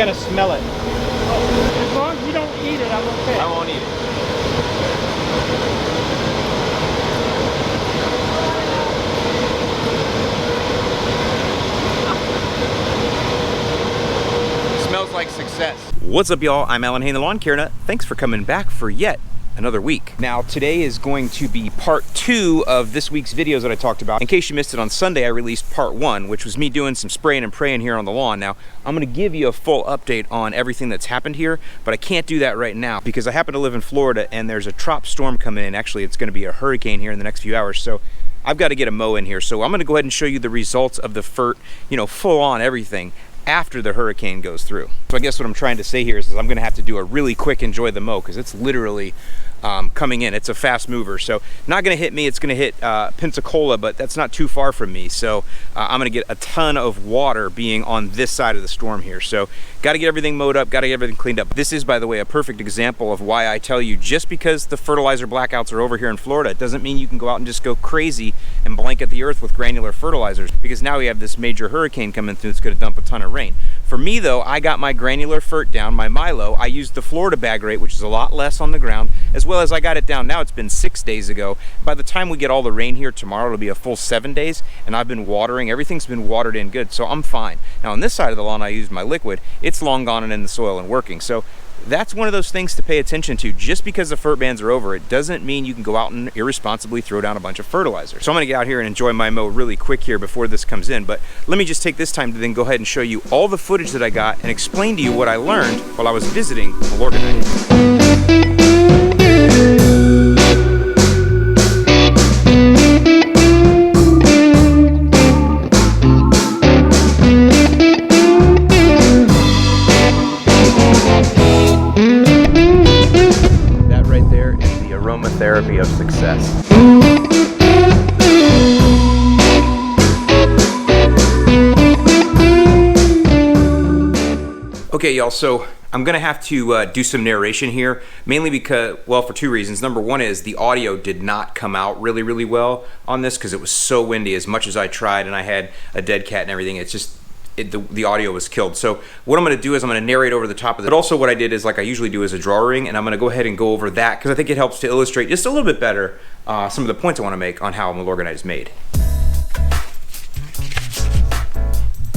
Gotta smell it. Oh, as long as you don't eat it, I'm okay. I won't eat it. Smells like success. What's up, y'all? I'm Alan Hain, the Lawn Care Nut. Thanks for coming back for yet another week. Now, today is going to be part 2 of this week's videos that I talked about. In case you missed it, on Sunday I released part 1, which was me doing some spraying and praying here on the lawn. Now, I'm gonna give you a full update on everything that's happened here, but I can't do that right now because I happen to live in Florida and there's a trop storm coming in. Actually, it's gonna be a hurricane here in the next few hours, so I've got to get a mow in here. So I'm gonna go ahead and show you the results of the FERT, full on everything after the hurricane goes through. So I guess what I'm trying to say here is I'm gonna have to do a really quick enjoy the mow because it's literally coming in. It's a fast mover, so not gonna hit me. It's gonna hit Pensacola, but that's not too far from me. So I'm gonna get a ton of water being on this side of the storm here. So got to get everything mowed up, got to get everything cleaned up. This is, by the way, a perfect example of why I tell you, just because the fertilizer blackouts are over here in Florida, it doesn't mean you can go out and just go crazy and blanket the earth with granular fertilizers, because now we have this major hurricane coming through that's gonna dump a ton of rain. For me though, I got my granular FERT down, my Milo. I used the Florida bag rate, which is a lot less on the ground, as well as I got it down now. It's been 6 days ago. By the time we get all the rain here tomorrow, it'll be a full 7 days, and I've been watering. Everything's been watered in good, so I'm fine. Now on this side of the lawn, I used my liquid. It's long gone and in the soil and working. So that's one of those things to pay attention to. Just because the FERT bans are over, it doesn't mean you can go out and irresponsibly throw down a bunch of fertilizer. So I'm gonna get out here and enjoy my mow really quick here before this comes in, but let me just take this time to then go ahead and show you all the footage that I got and explain to you what I learned while I was visiting Milorganite. Therapy of success. Okay, y'all, so I'm gonna have to do some narration here, mainly because, well, for 2 reasons. Number one is the audio did not come out really well on this because it was so windy. As much as I tried and I had a dead cat and everything, it's just, the audio was killed. So what I'm going to do is I'm going to narrate over the top of it. But also what I did is, like I usually do, is a drawing, and I'm going to go ahead and go over that because I think it helps to illustrate just a little bit better some of the points I want to make on how Milorganite is made.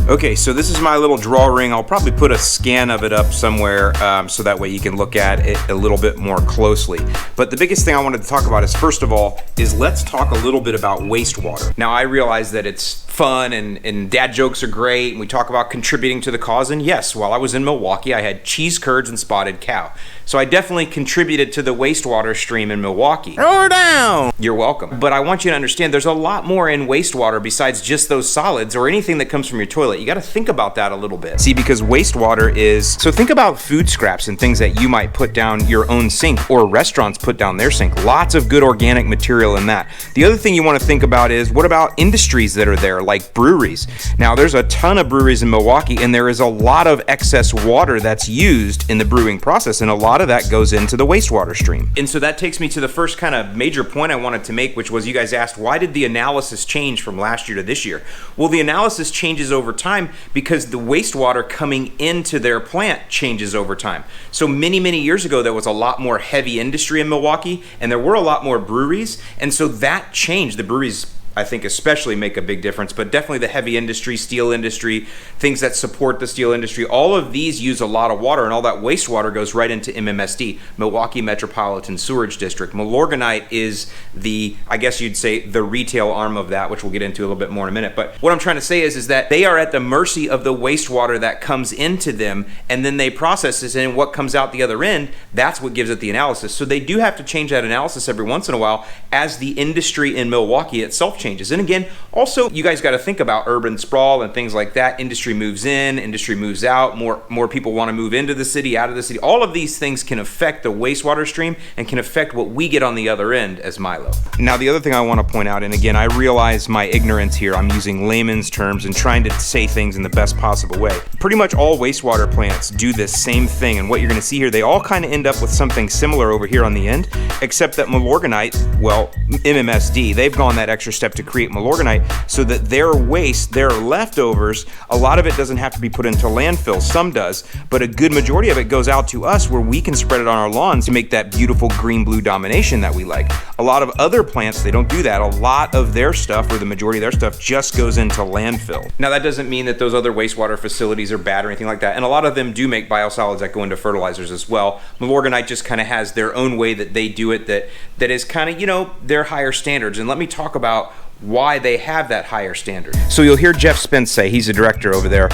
Okay, so this is my little drawing. I'll probably put a scan of it up somewhere so that way you can look at it a little bit more closely. But the biggest thing I wanted to talk about is, first of all, is let's talk a little bit about wastewater. Now, I realize that it's fun and dad jokes are great, and we talk about contributing to the cause, and yes, while I was in Milwaukee, I had cheese curds and spotted cow. So I definitely contributed to the wastewater stream in Milwaukee. ThrowerDown! You're welcome. But I want you to understand there's a lot more in wastewater besides just those solids or anything that comes from your toilet. You gotta think about that a little bit. See, because wastewater is, so think about food scraps and things that you might put down your own sink or restaurants put down their sink. Lots of good organic material in that. The other thing you wanna think about is, what about industries that are there, like breweries? Now, there's a ton of breweries in Milwaukee, and there is a lot of excess water that's used in the brewing process, and a lot of that goes into the wastewater stream. And so that takes me to the first kind of major point I wanted to make, which was, you guys asked, why did the analysis change from last year to this year? Well, the analysis changes over time because the wastewater coming into their plant changes over time. So many years ago, there was a lot more heavy industry in Milwaukee, and there were a lot more breweries, and so that changed. The breweries, I think, especially make a big difference, but definitely the heavy industry, steel industry, things that support the steel industry, all of these use a lot of water, and all that wastewater goes right into MMSD, Milwaukee Metropolitan Sewerage District. Milorganite is the, I guess you'd say, the retail arm of that, which we'll get into a little bit more in a minute. But what I'm trying to say is that they are at the mercy of the wastewater that comes into them, and then they process this, and what comes out the other end, that's what gives it the analysis. So they do have to change that analysis every once in a while as the industry in Milwaukee itself changes. And again, also, you guys got to think about urban sprawl and things like that. Industry moves in, industry moves out, more people want to move into the city, out of the city. All of these things can affect the wastewater stream and can affect what we get on the other end as Milo. Now, the other thing I want to point out, and again, I realize my ignorance here, I'm using layman's terms and trying to say things in the best possible way. Pretty much all wastewater plants do this same thing, and what you're going to see here, they all kind of end up with something similar over here on the end, except that Milorganite, well, MMSD, they've gone that extra step up to create Milorganite so that their waste, their leftovers, a lot of it doesn't have to be put into landfill. Some does, but a good majority of it goes out to us where we can spread it on our lawns to make that beautiful green-blue domination that we like. A lot of other plants, they don't do that. A lot of their stuff, or the majority of their stuff, just goes into landfill. Now that doesn't mean that those other wastewater facilities are bad or anything like that, and a lot of them do make biosolids that go into fertilizers as well. Milorganite just kind of has their own way that they do it that is kind of, you know, their higher standards. And let me talk about why they have that higher standard. So you'll hear Jeff Spence say, he's a director over there,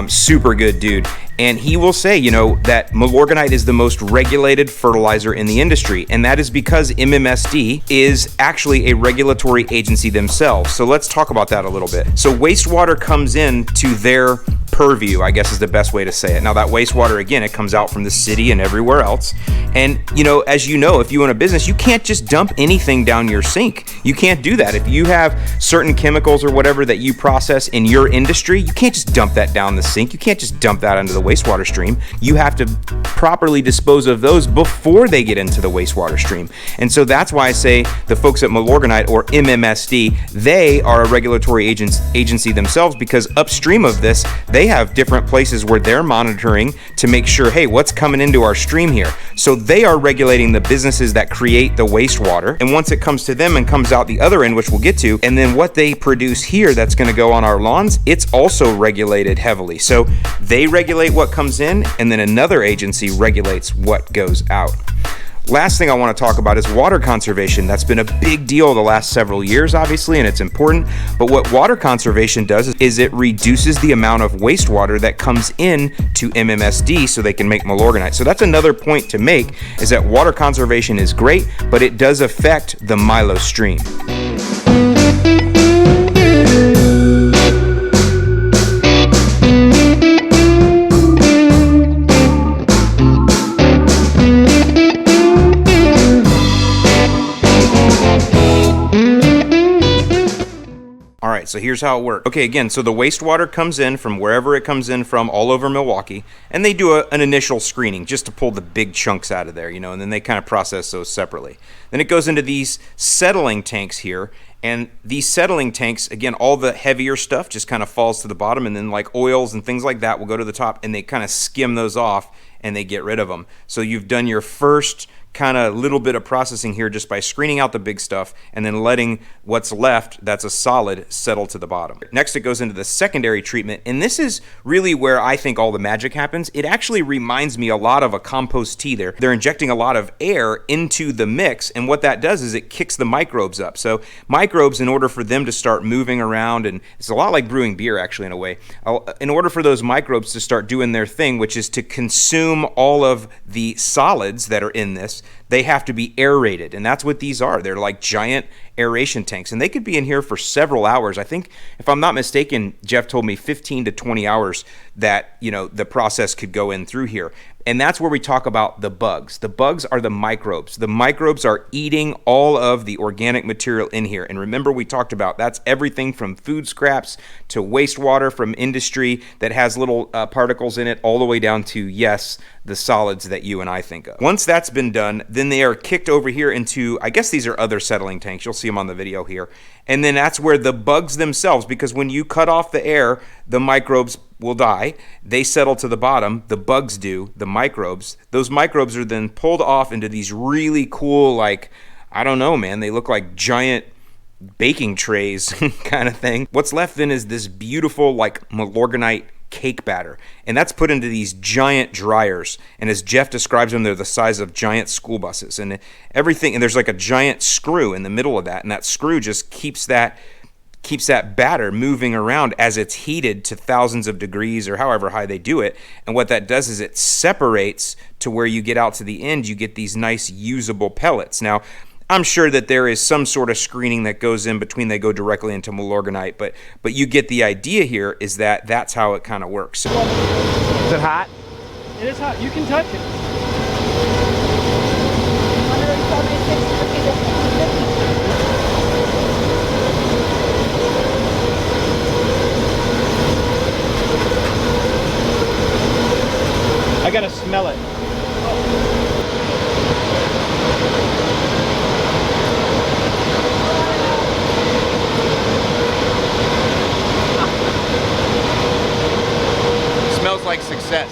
super good dude, and he will say, you know, that Milorganite is the most regulated fertilizer in the industry, and that is because MMSD is actually a regulatory agency themselves. So let's talk about that a little bit. So wastewater comes in to their purview, I guess is the best way to say it. Now that wastewater, again, it comes out from the city and everywhere else. And, you know, as you know, if you own a business, you can't just dump anything down your sink. You can't do that. If you have certain chemicals or whatever that you process in your industry, you can't just dump that down the sink. You can't just dump that into the wastewater stream. You have to properly dispose of those before they get into the wastewater stream. And so that's why I say the folks at Milorganite, or MMSD, they are a regulatory agency themselves, because upstream of this, they have different places where they're monitoring to make sure, hey, what's coming into our stream here? So they are regulating the businesses that create the wastewater. And once it comes to them and comes out the other end, which we'll get to, and then what they produce here that's going to go on our lawns, it's also regulated heavily. So they regulate what comes in, and then another agency regulates what goes out. Last thing I want to talk about is water conservation. That's been a big deal the last several years, obviously, and it's important. But what water conservation does is it reduces the amount of wastewater that comes in to MMSD so they can make Milorganite. So that's another point to make, is that water conservation is great, but it does affect the Milo stream. So here's how it works. Okay, again, so the wastewater comes in from wherever it comes in from, all over Milwaukee, and they do an initial screening just to pull the big chunks out of there, you know, and then they kind of process those separately. Then it goes into these settling tanks here, and these settling tanks, again, all the heavier stuff just kind of falls to the bottom, and then like oils and things like that will go to the top, and they kind of skim those off and they get rid of them. So you've done your first kind of little bit of processing here just by screening out the big stuff and then letting what's left, that's a solid, settle to the bottom. Next, it goes into the secondary treatment, and this is really where I think all the magic happens. It actually reminds me a lot of a compost tea there. They're injecting a lot of air into the mix, and what that does is it kicks the microbes up. So microbes, in order for them to start moving around, and it's a lot like brewing beer actually in a way, in order for those microbes to start doing their thing, which is to consume all of the solids that are in this, they have to be aerated, and that's what these are. They're like giant aeration tanks, and they could be in here for several hours. I think, if I'm not mistaken, Jeff told me 15 to 20 hours that, you know, the process could go in through here. And that's where we talk about the bugs. The bugs are the microbes. The microbes are eating all of the organic material in here. And remember, we talked about that's everything from food scraps to wastewater from industry that has little particles in it, all the way down to, yes, the solids that you and I think of. Once that's been done, then they are kicked over here into, I guess these are other settling tanks. You'll see them on the video here. And then that's where the bugs themselves, because when you cut off the air, the microbes will die. They settle to the bottom. The bugs do, the microbes. Those microbes are then pulled off into these really cool, like, I don't know, man, they look like giant baking trays kind of thing. What's left then is this beautiful, like, Milorganite cake batter, and that's put into these giant dryers, and as Jeff describes them, they're the size of giant school buses, and everything, and there's like a giant screw in the middle of that, and that screw just keeps that batter moving around as it's heated to thousands of degrees or however high they do it. And what that does is it separates to where you get out to the end, you get these nice usable pellets. Now, I'm sure that there is some sort of screening that goes in between they go directly into Milorganite, but you get the idea here is that that's how it kind of works. So, is it hot? It is hot. You can touch it. I gotta smell it. like success.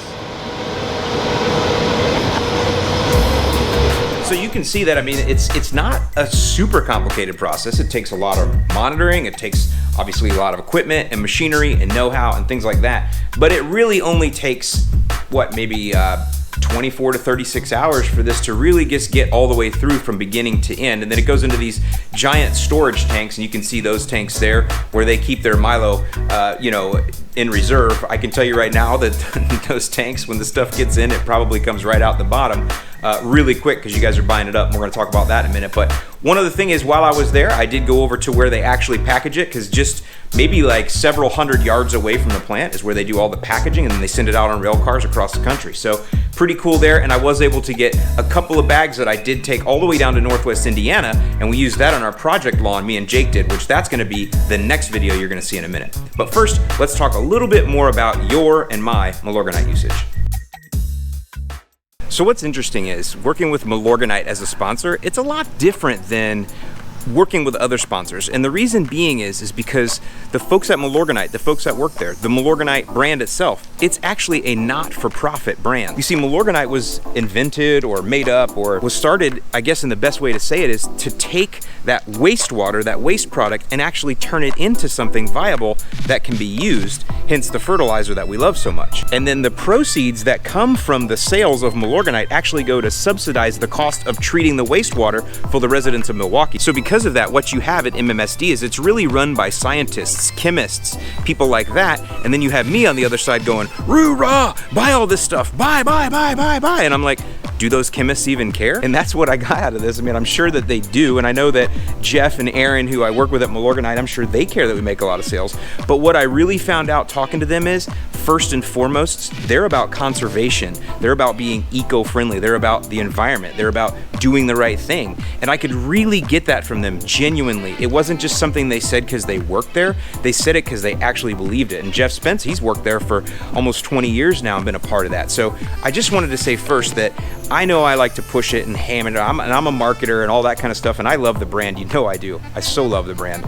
So you can see that, I mean, it's not a super complicated process. It takes a lot of monitoring. It takes obviously a lot of equipment and machinery and know-how and things like that. But it really only takes, what, maybe 24 to 36 hours for this to really just get all the way through from beginning to end. And then it goes into these giant storage tanks, and you can see those tanks there where they keep their Milo, you know, in reserve. I can tell you right now that those tanks, when the stuff gets in, it probably comes right out the bottom really quick because you guys are buying it up, and we're going to talk about that in a minute. But one other thing is, while I was there, I did go over to where they actually package it, because just maybe like several hundred yards away from the plant is where they do all the packaging, and then they send it out on rail cars across the country. So pretty cool there. And I was able to get a couple of bags that I did take all the way down to Northwest Indiana, and we used that on our project lawn, me and Jake did, which that's going to be the next video you're going to see in a minute. But first, let's talk a little bit more about your and my Milorganite usage. So what's interesting is, working with Milorganite as a sponsor, it's a lot different than working with other sponsors. And the reason being is because the folks at Milorganite, the folks that work there, the Milorganite brand itself, it's actually a not-for-profit brand. You see, Milorganite was invented or made up or was started, I guess in the best way to say it is, to take that wastewater, that waste product, and actually turn it into something viable that can be used, hence the fertilizer that we love so much. And then the proceeds that come from the sales of Milorganite actually go to subsidize the cost of treating the wastewater for the residents of Milwaukee. So because of that, what you have at MMSD is it's really run by scientists, chemists, people like that, and then you have me on the other side going, roo-rah, buy all this stuff, buy, and I'm like, do those chemists even care? And that's what I got out of this. I mean, I'm sure that they do, and I know that Jeff and Aaron, who I work with at Milorganite, I'm sure they care that we make a lot of sales. But what I really found out talking to them is, first and foremost, they're about conservation. They're about being eco-friendly. They're about the environment. They're about doing the right thing. And I could really get that from them, genuinely. It wasn't just something they said because they worked there. They said it because they actually believed it. And Jeff Spence, he's worked there for almost 20 years now and been a part of that. So I just wanted to say first that I know I like to push it and ham it. I'm a marketer and all that kind of stuff, and I love the brand. You know I do. I so love the brand.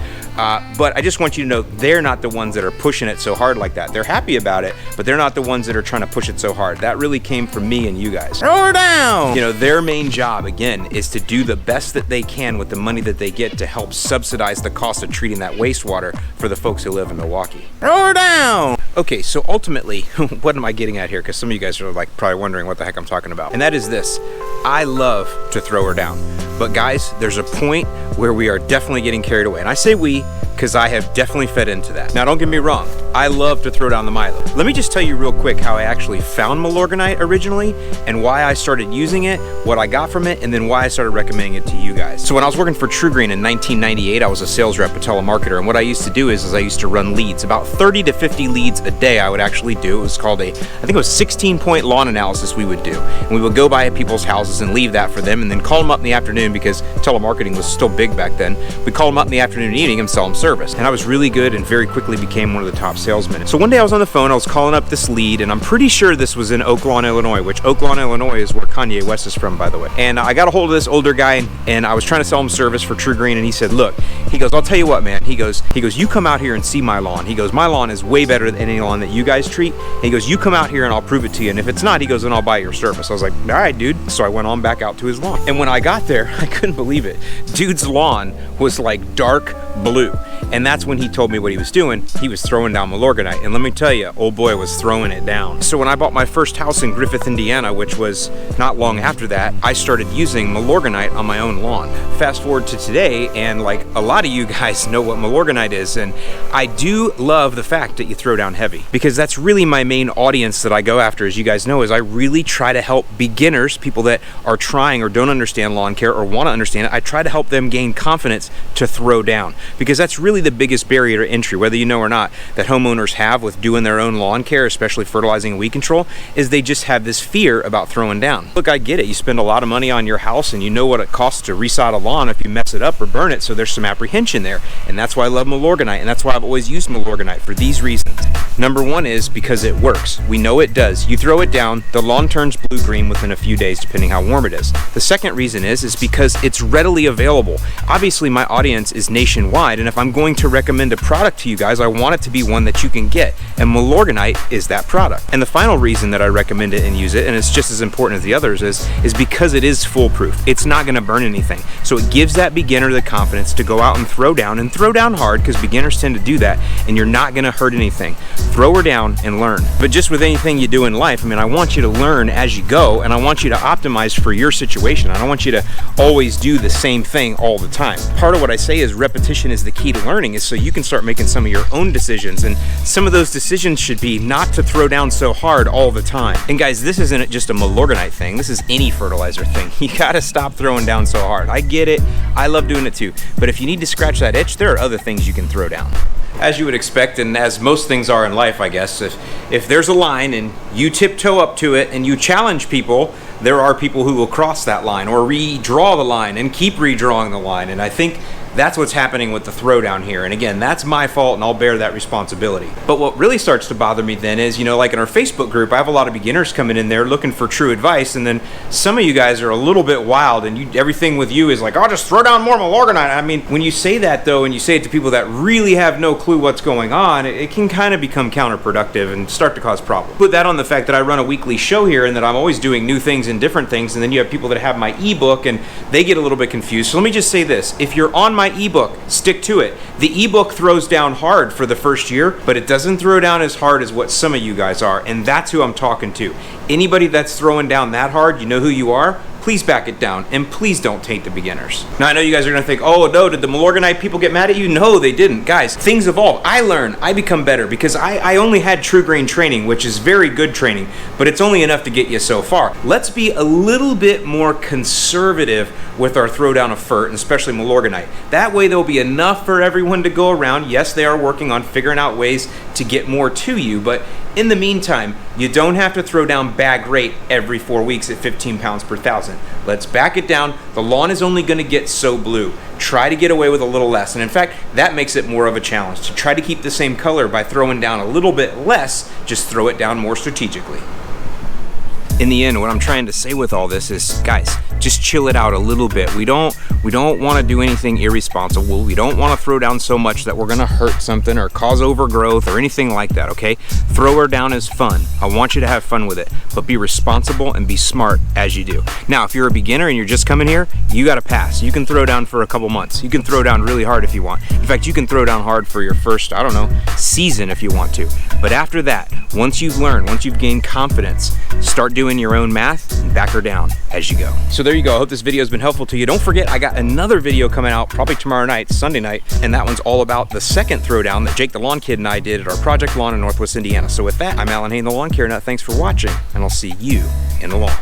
But I just want you to know they're not the ones that are pushing it so hard like that. They're happy about it, but they're not the ones that are trying to push it so hard. That really came from me and you guys. ThrowerDown! You know, their main job, again, is to do the best that they can with the money that they get to help subsidize the cost of treating that wastewater for the folks who live in Milwaukee. ThrowerDown! Okay, so ultimately, what am I getting at here? Because some of you guys are like probably wondering what the heck I'm talking about. And that is this. I love to throw her down. But guys, there's a point where we are definitely getting carried away. And I say we, because I have definitely fed into that. Now, don't get me wrong. I love to throw down the Milo. Let me just tell you real quick how I actually found Milorganite originally and why I started using it, what I got from it, and then why I started recommending it to you guys. So when I was working for TruGreen in 1998, I was a sales rep, a telemarketer, and what I used to do is I used to run leads. About 30 to 50 leads a day I would actually do. It was called I think it was 16-point lawn analysis we would do. And we would go by people's houses and leave that for them and then call them up in the afternoon, because telemarketing was still big back then. We'd call them up in the afternoon and evening and sell them service. And I was really good and very quickly became one of the top salesmen. So one day I was on the phone, I was calling up this lead, and I'm pretty sure this was in Oak Lawn, Illinois, which Oak Lawn, Illinois is where Kanye West is from, by the way. And I got a hold of this older guy, and I was trying to sell him service for TruGreen, and he said, look, he goes, I'll tell you what, man. He goes, you come out here and see my lawn. He goes, my lawn is way better than any lawn that you guys treat. And he goes, you come out here and I'll prove it to you. And if it's not, he goes, then I'll buy your service. I was like, all right, dude. So I went on back out to his lawn. And when I got there, I couldn't believe it. Dude's lawn was like dark blue. And that's when he told me what he was doing. He was throwing down Milorganite. And let me tell you, old boy was throwing it down. So when I bought my first house in Griffith, Indiana, which was not long after that, I started using Milorganite on my own lawn. Fast forward to today, and like a lot of you guys know what Milorganite is, and I do love the fact that you throw down heavy, because that's really my main audience that I go after, as you guys know, is I really try to help beginners, people that are trying or don't understand lawn care or want to understand it. I try to help them gain confidence to throw down, because that's really the biggest barrier to entry, whether you know or not, that homeowners have with doing their own lawn care, especially fertilizing and weed control, is they just have this fear about throwing down. Look, I get it. You spend a lot of money on your house and you know what it costs to resod a lawn if you mess it up or burn it, so there's some apprehension there. And that's why I love Milorganite, and that's why I've always used Milorganite, for these reasons. Number one is because it works. We know it does. You throw it down, the lawn turns blue-green within a few days, depending how warm it is. The second reason is because it's readily available. Obviously, my audience is nationwide, and if I'm going to recommend a product to you guys, I want it to be one that you can get, and Milorganite is that product. And the final reason that I recommend it and use it, and it's just as important as the others, is because it is foolproof. It's not going to burn anything. So it gives that beginner the confidence to go out and throw down hard, because beginners tend to do that, and you're not going to hurt anything. Throw her down and learn. But just with anything you do in life, I mean, I want you to learn as you go, and I want you to optimize for your situation. I don't want you to always do the same thing all the time. Part of what I say is repetition is the key to learning, is so you can start making some of your own decisions, and some of those decisions should be not to throw down so hard all the time. And guys, this isn't just a Milorganite thing, this is any fertilizer thing. You gotta stop throwing down so hard. I get it, I love doing it too, but if you need to scratch that itch, there are other things you can throw down. As you would expect, and as most things are in life, I guess, if there's a line and you tiptoe up to it and you challenge people, there are people who will cross that line or redraw the line and keep redrawing the line. And I think that's what's happening with the throwdown here. And again, that's my fault, and I'll bear that responsibility. But what really starts to bother me then is, you know, like in our Facebook group, I have a lot of beginners coming in there looking for true advice, and then some of you guys are a little bit wild, and everything with you is like, oh, just throw down more Milorganite. I mean, when you say that though, and you say it to people that really have no clue what's going on, it can kind of become counterproductive and start to cause problems. Put that on the fact that I run a weekly show here, and that I'm always doing new things and different things, and then you have people that have my ebook and they get a little bit confused. So let me just say this: if you're on my ebook, stick to it. The ebook throws down hard for the first year, but it doesn't throw down as hard as what some of you guys are, and that's who I'm talking to. Anybody that's throwing down that hard, you know who you are. Please back it down, and please don't taint the beginners. Now, I know you guys are gonna think, oh no, did the Milorganite people get mad at you? No, they didn't. Guys, things evolve. I learn, I become better, because I only had TruGreen training, which is very good training, but it's only enough to get you so far. Let's be a little bit more conservative with our throwdown of FERT, and especially Milorganite. That way there'll be enough for everyone to go around. Yes, they are working on figuring out ways to get more to you, but in the meantime, you don't have to throw down bag rate every 4 weeks at 15 pounds per thousand. Let's back it down. The lawn is only gonna get so blue. Try to get away with a little less. And in fact, that makes it more of a challenge. To try to keep the same color by throwing down a little bit less, just throw it down more strategically. In the end, what I'm trying to say with all this is, guys, just chill it out a little bit. We don't want to do anything irresponsible. We don't want to throw down so much that we're going to hurt something or cause overgrowth or anything like that, okay? Thrower down is fun. I want you to have fun with it, but be responsible and be smart as you do. Now, if you're a beginner and you're just coming here, you got to pass. You can throw down for a couple months. You can throw down really hard if you want. In fact, you can throw down hard for your first, I don't know, season if you want to. But after that, once you've learned, once you've gained confidence, start doing your own math and back her down as you go. So there you go. I hope this video has been helpful to you. Don't forget, I got another video coming out probably tomorrow night, Sunday night, and that one's all about the second throwdown that Jake the Lawn Kid and I did at our project lawn in Northwest Indiana. So with that, I'm Alan Hain, the Lawn Care Nut. Thanks for watching, and I'll see you in the lawn.